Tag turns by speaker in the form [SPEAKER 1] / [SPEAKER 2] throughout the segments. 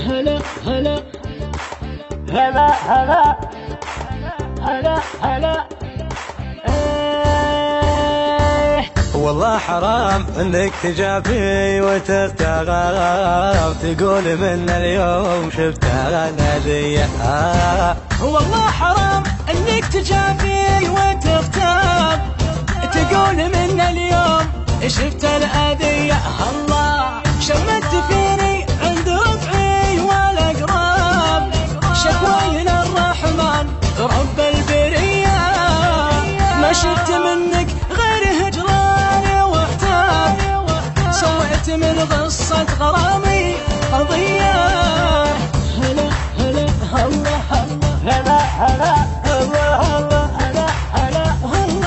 [SPEAKER 1] هلا هلا هلا هلا هلا هلا.
[SPEAKER 2] والله حرام انك تجافي وتغتاب، تقول من اليوم شفتها نادية.
[SPEAKER 1] والله حرام انك تجافي وتغتاب، تقول من اليوم شفت الأذية. الله شمت فيني عند ربعي والاقراب، شكواي للرحمن رب البرية. ما شفت منك غير هجران وعتاب، سويت من قصة غرامي قضية. هلا هلا هلا هلا هلا هلا هلا هلا هلا.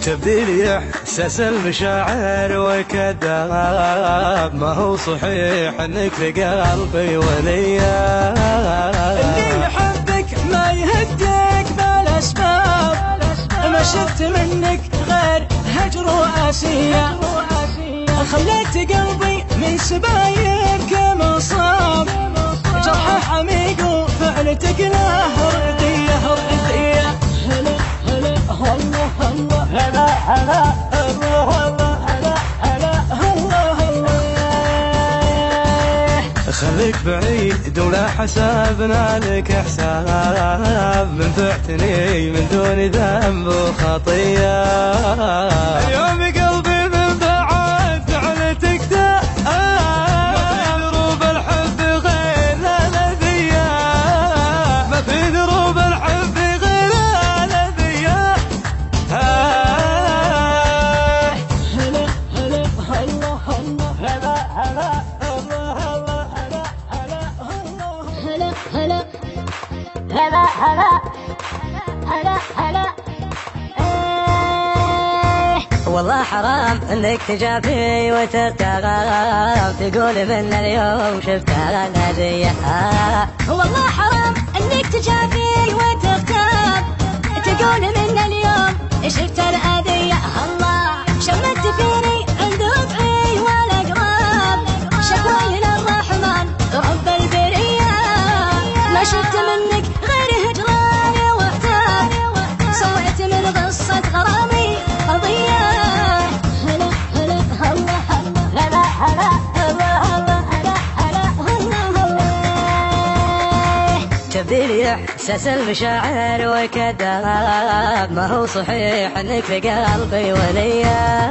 [SPEAKER 2] تبديل احساس المشاعر وكذاب، ما هو صحيح انك لقلبي وليا.
[SPEAKER 1] اللي يحبك ما يهدك بالاسباب، ما شفت منك غير هجر واسية. خليت قلبي من سبايبك مصاب، جرح عميق وفعلتك له ردية ردية. هلا هلا هلا هلا هلا هلا هلا هلا هلا هلا.
[SPEAKER 2] خليك بعيد ولا حسابنا لك حساب، منفعتني من دون ذنب وخطية. اليوم قلبي من بعد فعلتك داء، ما في دروب الحب غير الأذية، ما في دروب الحب غير الأذية.
[SPEAKER 1] هلا هلا هلا هلا هلا هلا هلا هلا هلا هلا هلا.
[SPEAKER 3] والله حرام انك تجافي وتغتاب، تقول من اليوم شفتها نادية.
[SPEAKER 4] والله حرام انك تجافي وتغتاب، تقول من اليوم شفت الأذية. الله شمت فيني عند ربعي والاقراب، شكواي للرحمن رب البرية. ما شفت منك غير هجران وعتاب، سويت من قصة غرامي قضية. هلا هلا هلا هلا هلا هلا هلا هلا هلا هلا.
[SPEAKER 3] تبديل احساس المشاعر وكذاب، ما هو صحيح انك لقلبي وليا.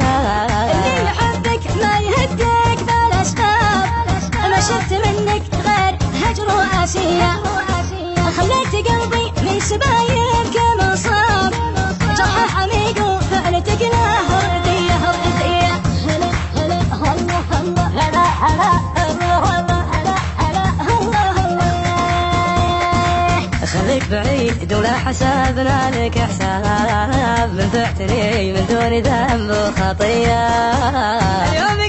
[SPEAKER 4] اللي يحبك ما يهدك بالاسباب، ما شفت منك غير هجر واسية. خليت قلبي من سبايبك مصاب، جرح عميق وفعلتك له ردية ردية. هلا هلا هلا هلا هلا هلا هلا هلا هلا.
[SPEAKER 3] خليك بعيد ولا حسابنا لك حساب، منفعتني من دون ذنب وخطية.
[SPEAKER 1] اليوم